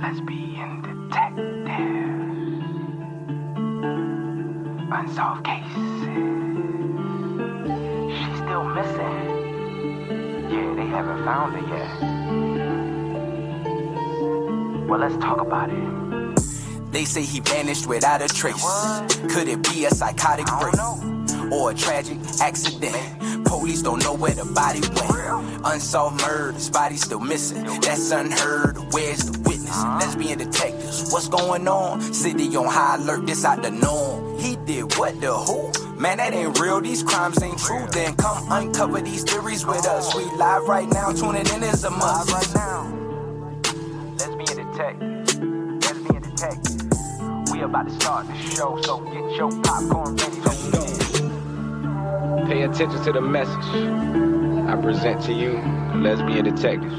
Lesbian Detectives. Unsolved cases. She's still missing. Yeah, they haven't found her yet. Well, let's talk about it. They say he vanished without a trace. Could it be a psychotic break or a tragic accident? Police don't know where the body went. Unsolved murders, body still missing. That's unheard. Where's the witness? Lesbian detectives, what's going on? City on high alert, this out the norm. He did what, the who? Man, that ain't real, these crimes ain't true. Then come uncover these theories with us. We live right now, tuning in is a must. Right now, Lesbian Detectives. Lesbian Detectives. We about to start the show, so get your popcorn ready. Let's go. Pay attention to the message. I present to you Lesbian Detectives.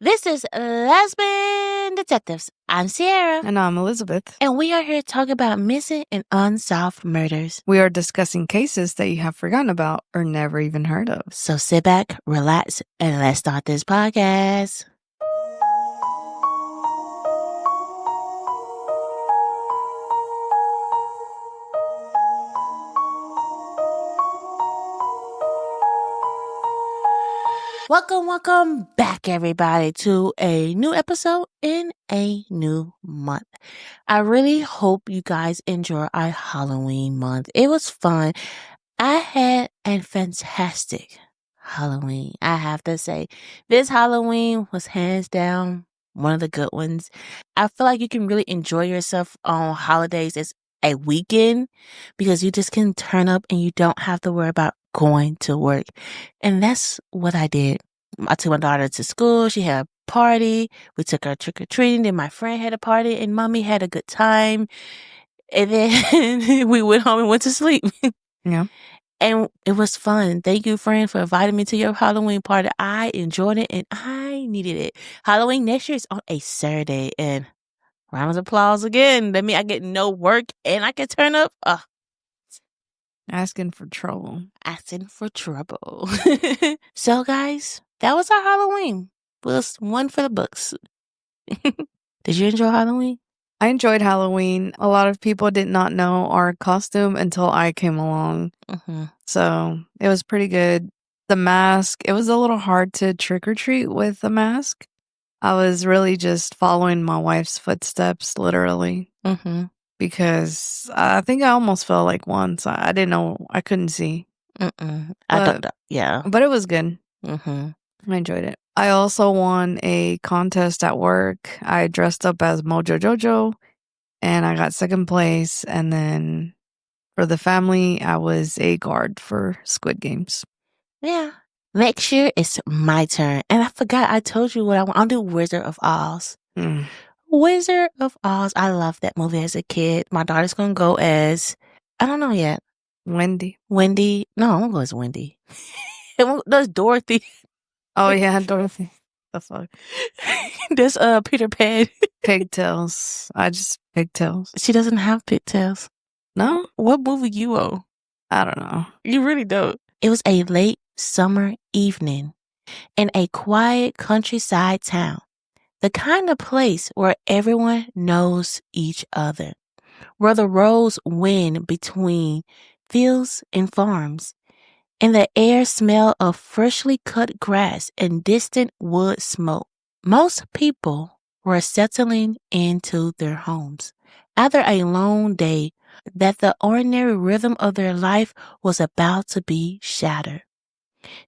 This is Lesbian Detectives. I'm Sierra. And I'm Elizabeth. And we are here to talk about missing and unsolved murders. We are discussing cases that you have forgotten about or never even heard of. So sit back, relax, and let's start this podcast. Welcome back, everybody, to a new episode in a new month. I really hope you guys enjoy our Halloween month. It was fun. I had a fantastic Halloween, I have to say. This Halloween was hands down one of the good ones. I feel like you can really enjoy yourself on holidays as a weekend because you just can turn up and you don't have to worry about going to work. And that's what I did. I took my daughter to school. She had a party. We took her trick-or-treating. Then my friend had a party and mommy had a good time. And then we went home and went to sleep. Yeah. And it was fun. Thank you, friend, for inviting me to your Halloween party. I enjoyed it and I needed it. Halloween next year is on a Saturday. And round of applause again. That means I get no work and I can turn up. Asking for trouble. Asking for trouble. So, guys, that was our Halloween. It was one for the books. Did you enjoy Halloween? I enjoyed Halloween. A lot of people did not know our costume until I came along. Mm-hmm. So it was pretty good. The mask, it was a little hard to trick or treat with the mask. I was really just following my wife's footsteps, literally. Mm-hmm. Because I think I almost fell like once. I didn't know. I couldn't see. Mm-mm. I don't know. Yeah. But it was good. Mm-hmm. I enjoyed it. I also won a contest at work. I dressed up as Mojo Jojo and I got second place. And then for the family, I was a guard for Squid Games. Yeah. Next year, it's my turn. And I forgot I told you what I want. I'll do Wizard of Oz. Mm. Wizard of Oz. I loved that movie as a kid. My daughter's going to go as, I don't know yet. Wendy. Wendy. No, I'm going to go as Wendy. There's Dorothy. Oh, yeah, Dorothy. The fuck? There's Peter Pan. Pigtails. I just pigtails. She doesn't have pigtails. No? What movie you on? I don't know. You really don't. It was a late summer evening in a quiet countryside town. The kind of place where everyone knows each other, where the roads wind between fields and farms, and the air smell of freshly cut grass and distant wood smoke. Most people were settling into their homes after a long day that the ordinary rhythm of their life was about to be shattered.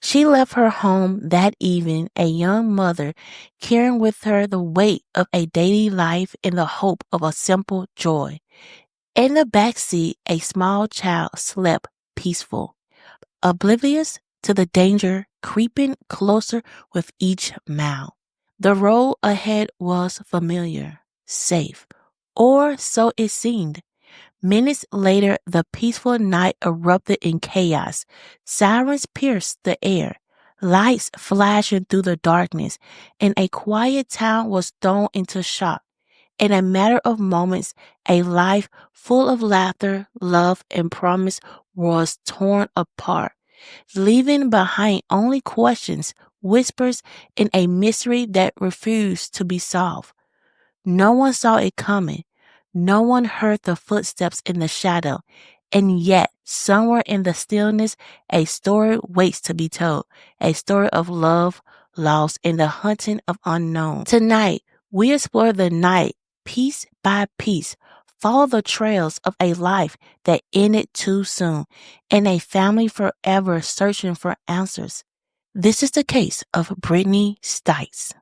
She left her home that evening, a young mother, carrying with her the weight of a daily life and the hope of a simple joy. In the back seat, a small child slept peaceful, oblivious to the danger creeping closer with each mile. The road ahead was familiar, safe, or so it seemed. Minutes later, the peaceful night erupted in chaos. Sirens pierced the air, lights flashing through the darkness, and a quiet town was thrown into shock. In a matter of moments, a life full of laughter, love, and promise was torn apart, leaving behind only questions. whispers, and a mystery that refused to be solved. No one saw it coming. No one heard the footsteps in the shadow. And yet, somewhere in the stillness, a story waits to be told. A story of love, loss, and the hunting of unknown. Tonight, we explore the night, piece by piece, follow the trails of a life that ended too soon, and a family forever searching for answers. This is the case of Brittany Stykes.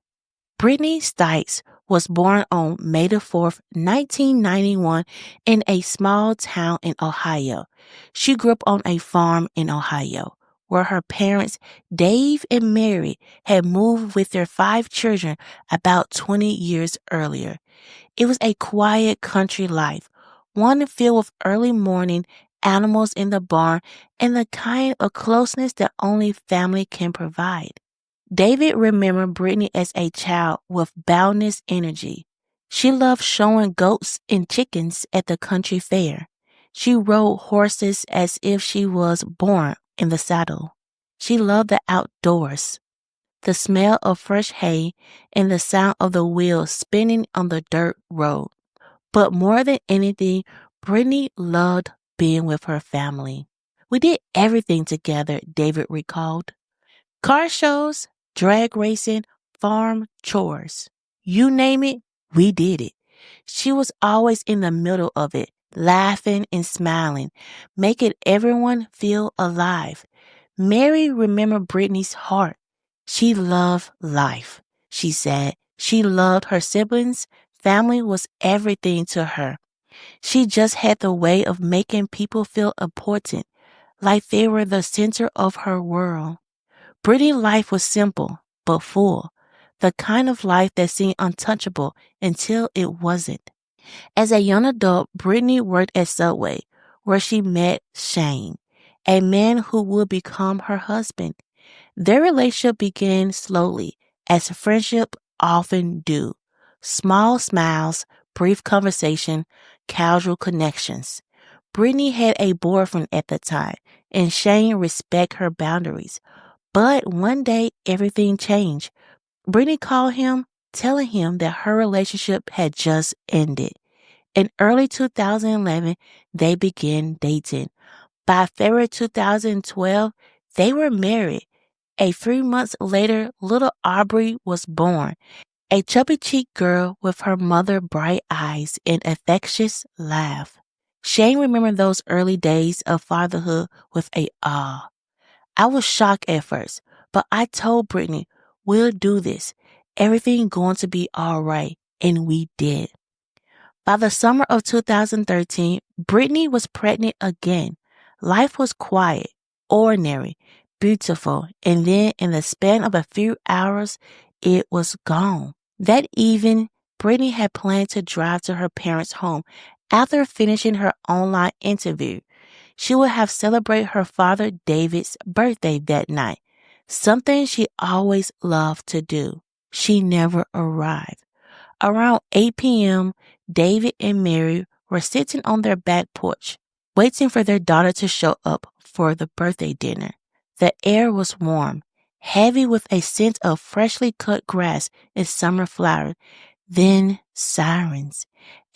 Brittany Stykes was born on May the 4th, 1991 in a small town in Ohio. She grew up on a farm in Ohio, where her parents, Dave and Mary, had moved with their 5 children about 20 years earlier. It was a quiet country life, one filled with early morning, animals in the barn, and the kind of closeness that only family can provide. David remembered Brittany as a child with boundless energy. She loved showing goats and chickens at the country fair. She rode horses as if she was born in the saddle. She loved the outdoors, the smell of fresh hay and the sound of the wheels spinning on the dirt road. But more than anything, Brittany loved being with her family. We did everything together, David recalled. Car shows, drag racing, farm chores. You name it, we did it. She was always in the middle of it, laughing and smiling, making everyone feel alive. Mary remembered Brittany's heart. She loved life, she said. She loved her siblings. Family was everything to her. She just had the way of making people feel important, like they were the center of her world. Brittany's life was simple, but full, the kind of life that seemed untouchable until it wasn't. As a young adult, Brittany worked at Subway, where she met Shane, a man who would become her husband. Their relationship began slowly, as friendship often do. Small smiles, brief conversation, casual connections. Brittany had a boyfriend at the time, and Shane respected her boundaries. But one day, everything changed. Brittany called him, telling him that her relationship had just ended. In early 2011, they began dating. By February 2012, they were married. 3 months later, little Aubree was born, a chubby-cheeked girl with her mother's bright eyes and infectious laugh. Shane remembered those early days of fatherhood with awe. I was shocked at first, but I told Brittany, we'll do this. Everything going to be all right. And we did. By the summer of 2013, Brittany was pregnant again. Life was quiet, ordinary, beautiful, and then in the span of a few hours, it was gone. That evening, Brittany had planned to drive to her parents' home after finishing her online interview. She would have celebrated her father David's birthday that night, something she always loved to do. She never arrived. Around 8 p.m., David and Mary were sitting on their back porch, waiting for their daughter to show up for the birthday dinner. The air was warm, heavy with a scent of freshly cut grass and summer flowers. Then sirens.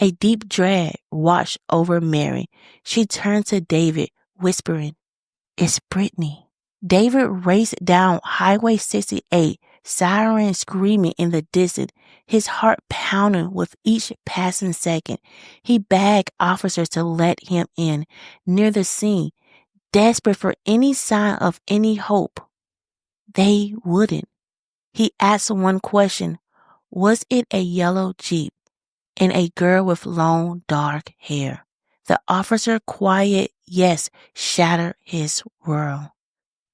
A deep dread washed over Mary. She turned to David, whispering, "It's Brittany." David raced down Highway 68, siren screaming in the distance, his heart pounding with each passing second. He begged officers to let him in near the scene, desperate for any sign of any hope. They wouldn't. He asked one question, was it a yellow Jeep and a girl with long, dark hair? The officer, quiet yes, shattered his world.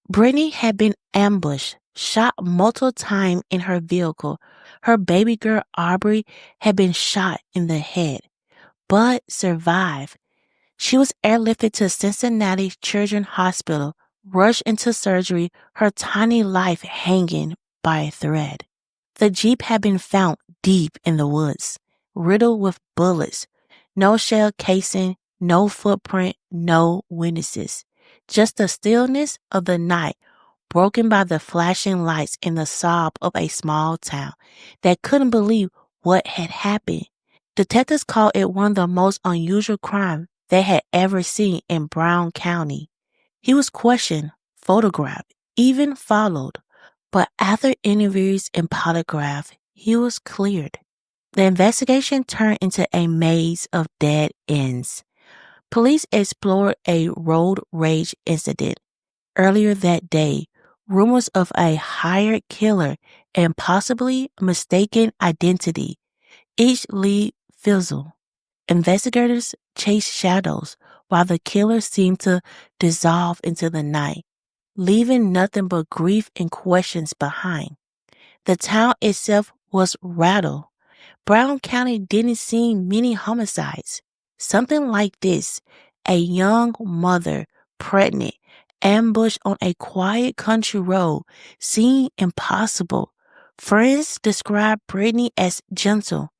Brittany had been ambushed, shot multiple times in her vehicle. Her baby girl, Aubree, had been shot in the head, but survived. She was airlifted to Cincinnati Children's Hospital, rushed into surgery, her tiny life hanging by a thread. The Jeep had been found deep in the woods, riddled with bullets. No shell casing, no footprint, no witnesses. Just the stillness of the night. broken by the flashing lights and the sob of a small town that couldn't believe what had happened. Detectives called it one of the most unusual crimes they had ever seen in Brown County. He was questioned, photographed, even followed, but after interviews and polygraph, he was cleared. The investigation turned into a maze of dead ends. Police explored a road rage incident. Earlier that day, rumors of a hired killer and possibly mistaken identity. Each lead fizzled. Investigators chased shadows while the killer seemed to dissolve into the night, leaving nothing but grief and questions behind. The town itself was rattled. Brown County didn't see many homicides. Something like this, a young mother, pregnant, ambushed on a quiet country road, seemed impossible. Friends described Brittany as gentle,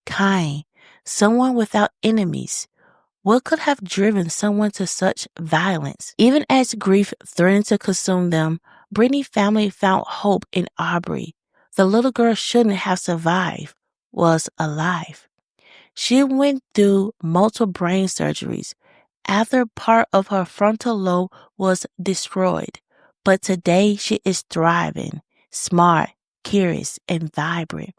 kind, someone without enemies. What could have driven someone to such violence? Even as grief threatened to consume them, Brittany's family found hope in Aubree. The little girl shouldn't have survived, was alive. She went through multiple brain surgeries after part of her frontal lobe was destroyed, but today she is thriving, smart, curious, and vibrant.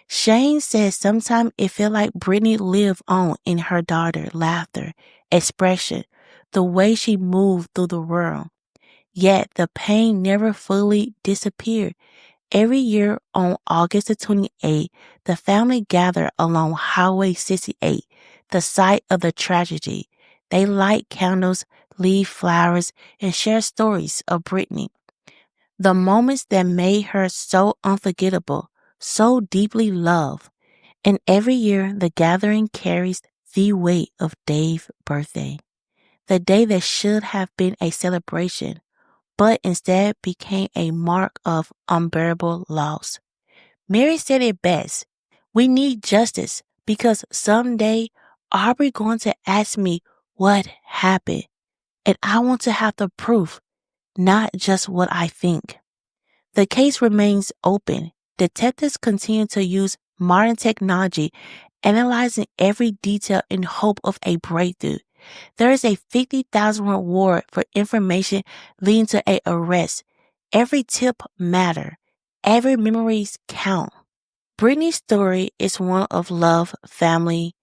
Shane says sometimes it felt like Brittany lived on in her daughter, laughter, expression, the way she moved through the world. Yet the pain never fully disappeared. Every year on August the 28th, the family gathered along Highway 68, the site of the tragedy. They light candles, leave flowers, and share stories of Brittany. The moments that made her so unforgettable, so deeply loved. And every year, the gathering carries the weight of Dave's birthday. The day that should have been a celebration, but instead became a mark of unbearable loss. Mary said it best. We need justice because someday Aubree going to ask me what happened. And I want to have the proof, not just what I think. The case remains open. Detectives continue to use modern technology, analyzing every detail in hope of a breakthrough. There is a $50,000 reward for information leading to an arrest. Every tip matters. Every memories count. Brittany's story is one of love, family,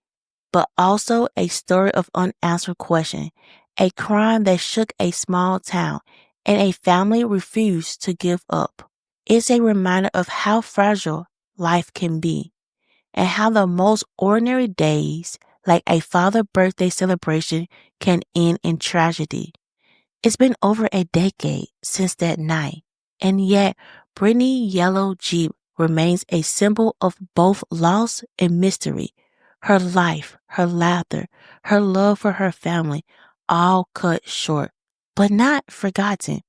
but also a story of unanswered questions, a crime that shook a small town, and a family refused to give up. It's a reminder of how fragile life can be, and how the most ordinary days, like a father's birthday celebration, can end in tragedy. It's been over a decade since that night, and yet Brittany's yellow Jeep remains a symbol of both loss and mystery. Her life, her laughter, her love for her family, all cut short, but not forgotten.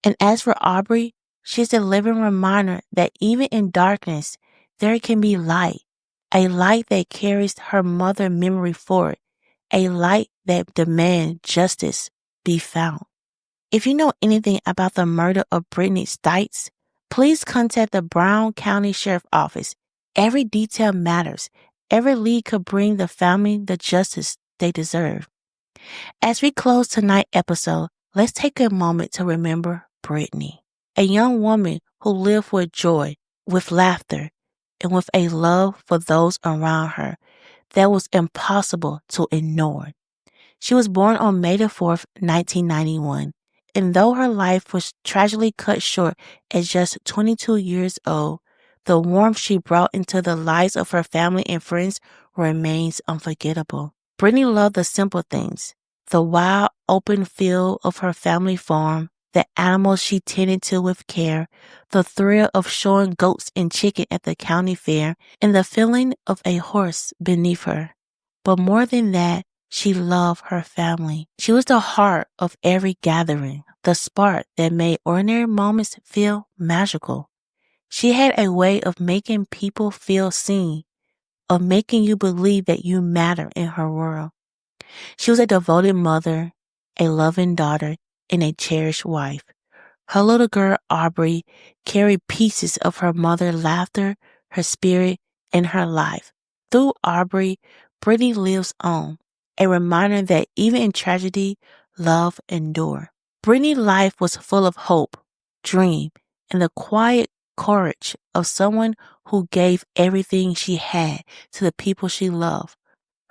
And as for Aubree, she's a living reminder that even in darkness, there can be light. A light that carries her mother memory forward. A light that demands justice be found. If you know anything about the murder of Brittany Stykes, please contact the Brown County Sheriff Office. Every detail matters. Every lead could bring the family the justice they deserve. As we close tonight's episode, let's take a moment to remember Brittany, a young woman who lived with joy, with laughter, and with a love for those around her that was impossible to ignore. She was born on May the 4th, 1991, and though her life was tragically cut short at just 22 years old, the warmth she brought into the lives of her family and friends remains unforgettable. Brittany loved the simple things, the wild open field of her family farm, the animals she tended to with care, the thrill of showing goats and chicken at the county fair, and the feeling of a horse beneath her. But more than that, she loved her family. She was the heart of every gathering, the spark that made ordinary moments feel magical. She had a way of making people feel seen, of making you believe that you matter in her world. She was a devoted mother, a loving daughter, and a cherished wife. Her little girl, Aubree, carried pieces of her mother's laughter, her spirit, and her life. Through Aubree, Brittany lives on, a reminder that even in tragedy, love endures. Brittany's life was full of hope, dream, and the quiet courage of someone who gave everything she had to the people she loved.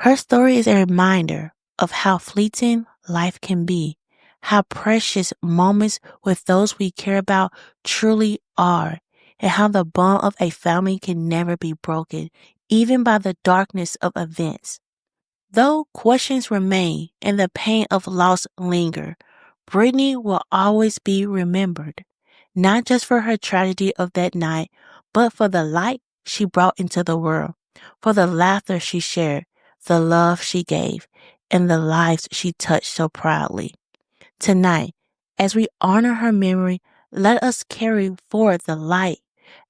Her story is a reminder of how fleeting life can be, how precious moments with those we care about truly are, and how the bond of a family can never be broken, even by the darkness of events. Though questions remain and the pain of loss linger, Brittany will always be remembered, not just for her tragedy of that night, but for the light she brought into the world, for the laughter she shared, the love she gave, and the lives she touched so proudly. Tonight, as we honor her memory, let us carry forward the light,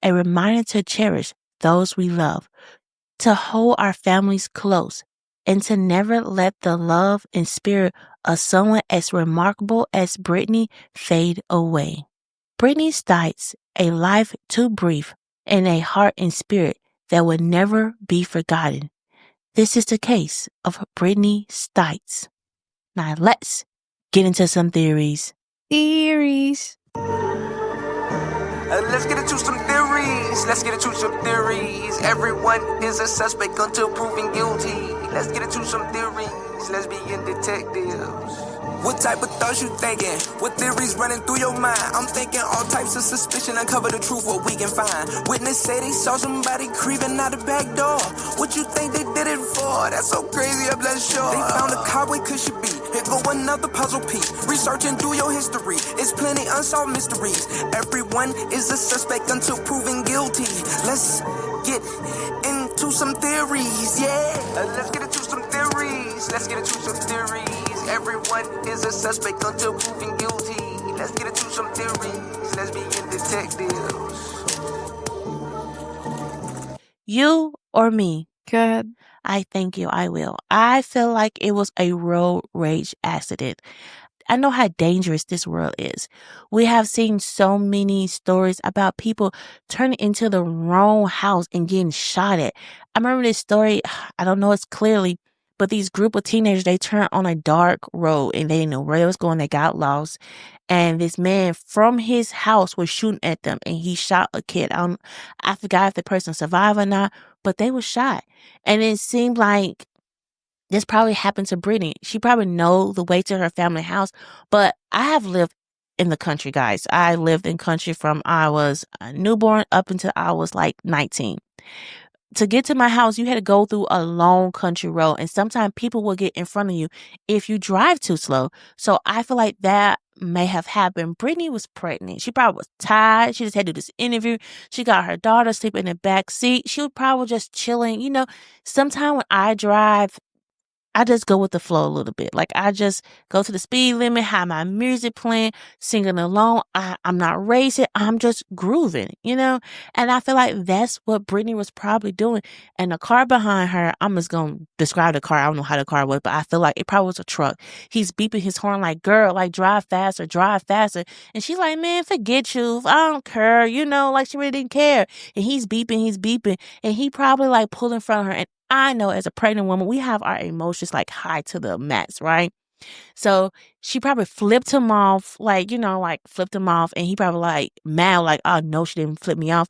a reminder to cherish those we love, to hold our families close, and to never let the love and spirit of someone as remarkable as Brittany fade away. Brittany Stykes, a life too brief and a heart and spirit that will never be forgotten. This is the case of Brittany Stykes. Now let's get into some theories. Theories. Let's get into some theories. Let's get into some theories. Everyone is a suspect until proven guilty. Let's get into some theories. Lesbian detectives. What type of thoughts you thinking? What theories running through your mind? I'm thinking all types of suspicion. Uncover the truth, what we can find. Witness say they saw somebody creeping out the back door. What you think they did it for? That's so crazy, I'm not sure. They found a car, where could she be? Here go another puzzle piece. Researching through your history. It's plenty unsolved mysteries. Everyone is a suspect until proven guilty. Let's get into some theories, yeah. Let's get into some theories. Let's get into some theories. Everyone is a suspect until proven guilty. Let's get into some theories. Lesbian detectives. You or me? Go ahead. I thank you, I will. I feel like it was a road rage accident. I know how dangerous this world is. We have seen so many stories about people turning into the wrong house and getting shot at. I remember this story, I don't know it clearly, but these group of teenagers, they turned on a dark road and they didn't know where they was going. They got lost. And this man from his house was shooting at them and he shot a kid. I forgot if the person survived or not, but they were shot. And it seemed like this probably happened to Brittany. She probably know the way to her family house, but I have lived in the country, guys. I lived in country from I was a newborn up until I was like 19. To get to my house, you had to go through a long country road, and sometimes people will get in front of you if you drive too slow. So I feel like that may have happened. Brittany was pregnant. She probably was tired. She just had to do this interview. She got her daughter sleeping in the back seat. She was probably just chilling. You know, sometimes when I drive, I just go with the flow a little bit. Like I just go to the speed limit, have my music playing, singing along. I'm not racing. I'm just grooving, you know? And I feel like that's what Brittany was probably doing. And the car behind her, I'm just going to describe the car. I don't know how the car was, but I feel like it probably was a truck. He's beeping his horn like, girl, like drive faster, drive faster. And she's like, man, forget you. I don't care. You know, like she really didn't care. And he's beeping. And he probably like pulled in front of her. And I know as a pregnant woman, we have our emotions like high to the max, right? So she probably flipped him off, like, you know, like flipped him off. And he probably like mad, like, oh no, she didn't flip me off.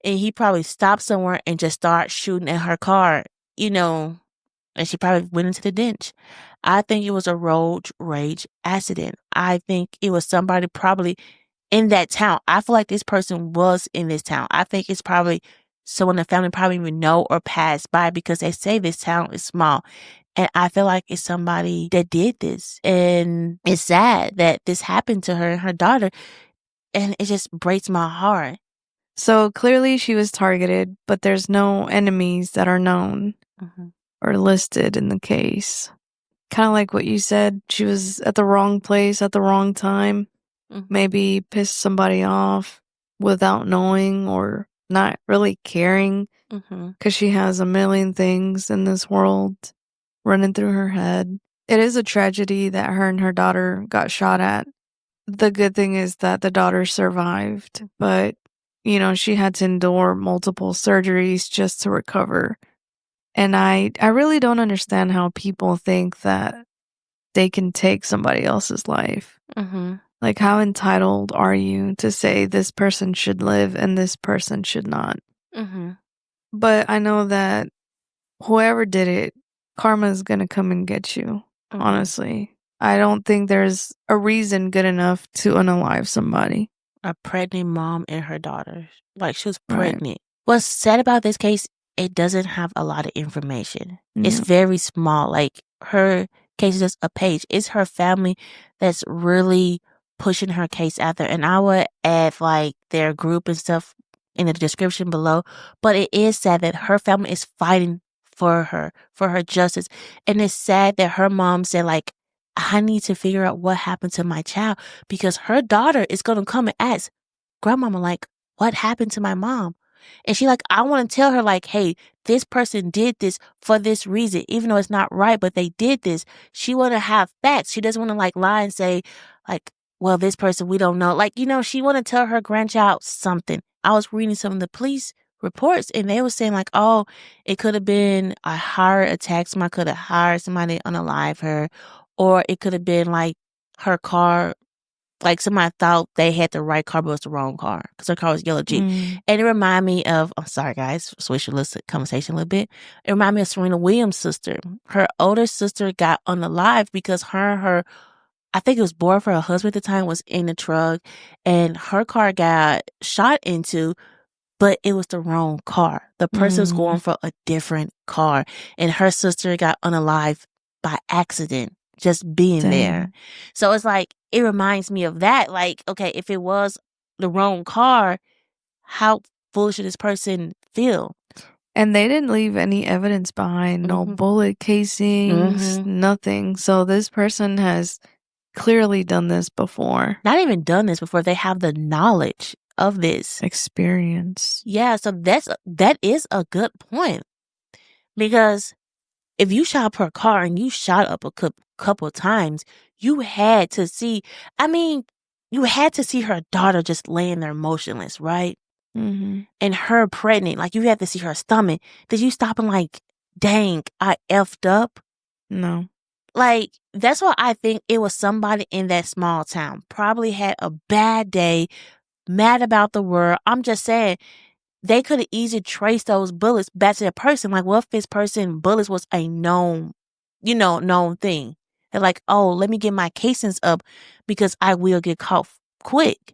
And he probably stopped somewhere and just started shooting at her car, you know, and she probably went into the ditch. I think it was a road rage accident. I think it was somebody probably in that town. I feel like this person was in this town. I think it's probably someone in the family probably even know or passed by because they say this town is small. And I feel like it's somebody that did this. And it's sad that this happened to her and her daughter. And it just breaks my heart. So clearly she was targeted, but there's no enemies that are known or listed in the case. Kind of like what you said, she was at the wrong place at the wrong time. Maybe pissed somebody off without knowing or not really caring because she has a million things in this world running through her head. It is a tragedy that her and her daughter got shot at, the good thing is that the daughter survived, but, she had to endure multiple surgeries just to recover. And I really don't understand how people think that they can take somebody else's life. Mm-hmm. Like, how entitled are you to say this person should live and this person should not? Mm-hmm. But I know that whoever did it, karma is going to come and get you, Mm-hmm. honestly. I don't think there's a reason good enough to unalive somebody. A pregnant mom and her daughter. Like, she was Right. pregnant. What's sad about this case, it doesn't have a lot of information. It's No. very small. Like, her case is just a page. It's her family that's really pushing her case out there. And I would add, like, their group and stuff in the description below. But it is sad that her family is fighting for her justice. And it's sad that her mom said, like, I need to figure out what happened to my child, because her daughter is going to come and ask grandmama, like, what happened to my mom? And she like, I want to tell her, like, hey, this person did this for this reason, even though it's not right, but they did this. She want to have facts. She doesn't want to like lie and say, like, well, this person, we don't know. Like, she want to tell her grandchild something. I was reading some of the police reports and they were saying like, oh, it could have been a heart attack. Somebody could have hired somebody to unalive her. Or it could have been like her car, like somebody thought they had the right car, but it was the wrong car because her car was yellow Jeep. And it reminded me of, I'm sorry guys, switch the conversation a little bit. It reminded me of Serena Williams' sister. Her older sister got unalive because her I think it was boyfriend or husband at the time was in the truck and her car got shot into, but it was the wrong car. The person was going for a different car and her sister got unalive by accident, just being there. So it's like, it reminds me of that. Like, okay, if it was the wrong car, how foolish should this person feel? And they didn't leave any evidence behind, no bullet casings, nothing. So this person has clearly done this before. Not even done this before. They have the knowledge of this. Experience. Yeah, so that is a good point. Because if you shot up her car and you shot up a couple times, you had to see, you had to see her daughter just laying there motionless, right? And her pregnant, like you had to see her stomach. Did you stop and like, dang, I effed up? No. Like, that's why I think it was somebody in that small town. Probably had a bad day, mad about the world. I'm just saying, they could have easily traced those bullets back to that person. Like, what if this person bullets was a known thing? They're like, oh, let me get my casings up because I will get caught quick.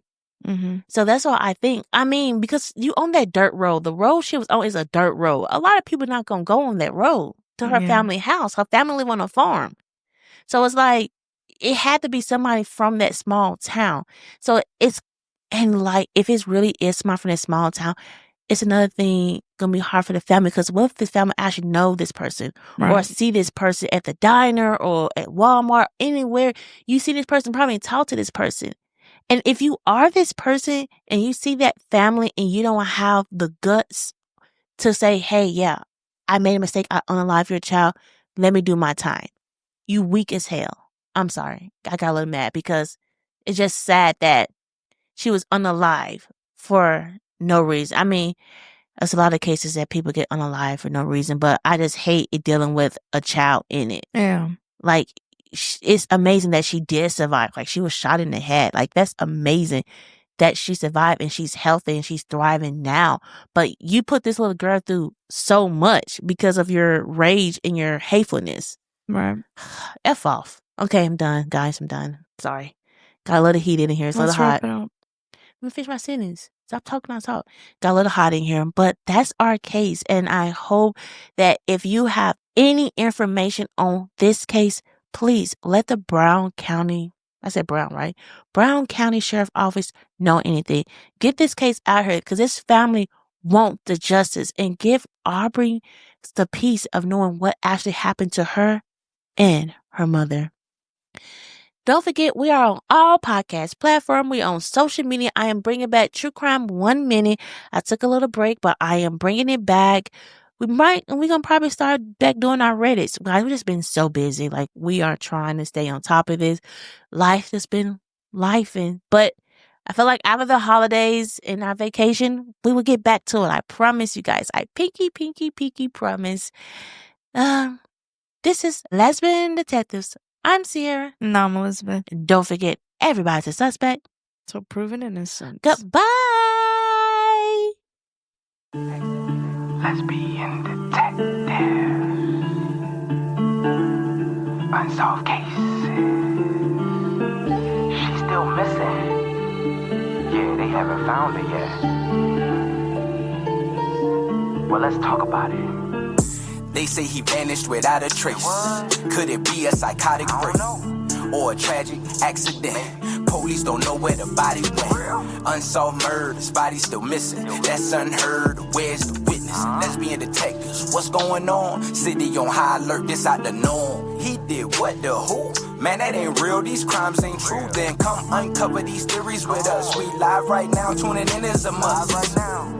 So that's what I think. Because you on that dirt road, the road she was on is a dirt road. A lot of people not going to go on that road to her family house. Her family live on a farm. So it's like, it had to be somebody from that small town. So if it really is somebody from that small town, it's another thing gonna be hard for the family, because what if this family actually know this person or see this person at the diner or at Walmart, anywhere you see this person, probably talk to this person. And if you are this person and you see that family and you don't have the guts to say, hey, yeah, I made a mistake, I unalive your child, let me do my time. You weak as hell. I'm sorry. I got a little mad because it's just sad that she was unalive for no reason. There's a lot of cases that people get unalive for no reason, but I just hate it dealing with a child in it. Yeah. Like, it's amazing that she did survive. Like, she was shot in the head. Like, that's amazing that she survived and she's healthy and she's thriving now. But you put this little girl through so much because of your rage and your hatefulness. Right. F off. Okay, I'm done, guys. I'm done. Sorry. Got a little heat in here. It's a little hot. Let me finish my sentence. Stop talking, I talk. Got a little hot in here. But that's our case. And I hope that if you have any information on this case, please let the Brown County, I said Brown, right? Brown County Sheriff Office know anything. Get this case out here because this family want the justice, and give Aubree the peace of knowing what actually happened to her and her mother. Don't forget, we are on all podcast platforms. We on social media. I am bringing back True Crime 1 Minute. I took a little break, but I am bringing it back. We're going to probably start back doing our Reddits. Guys, we've just been so busy. Like, we are trying to stay on top of this. Life has been lifing. But I feel like after the holidays and our vacation, we will get back to it. I promise you guys. I pinky promise. This is Lesbian Detectives. I'm Sierra. And I'm Elizabeth. And don't forget, everybody's a suspect. So proven innocent. Goodbye. Lesbian Detectives. Unsolved cases. She's still missing. Yeah, they haven't found her yet. Well, let's talk about it. They say he vanished without a trace. Could it be a psychotic break? Or a tragic accident? Police don't know where the body went. Unsolved murders, body still missing. That's unheard. Where's the witness? Lesbian detectives, what's going on? City on high alert, this out the norm. He did what, the who? Man, that ain't real, these crimes ain't true. Then come uncover these theories with us. We live right now, tuning in is a must. Right now.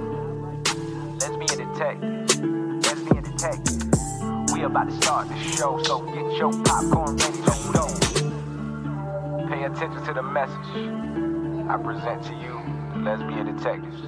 Lesbian Detectives. Lesbian Detectives. We about to start the show, so get your popcorn ready to go. Pay attention to the message I present to you, the Lesbian Detectives.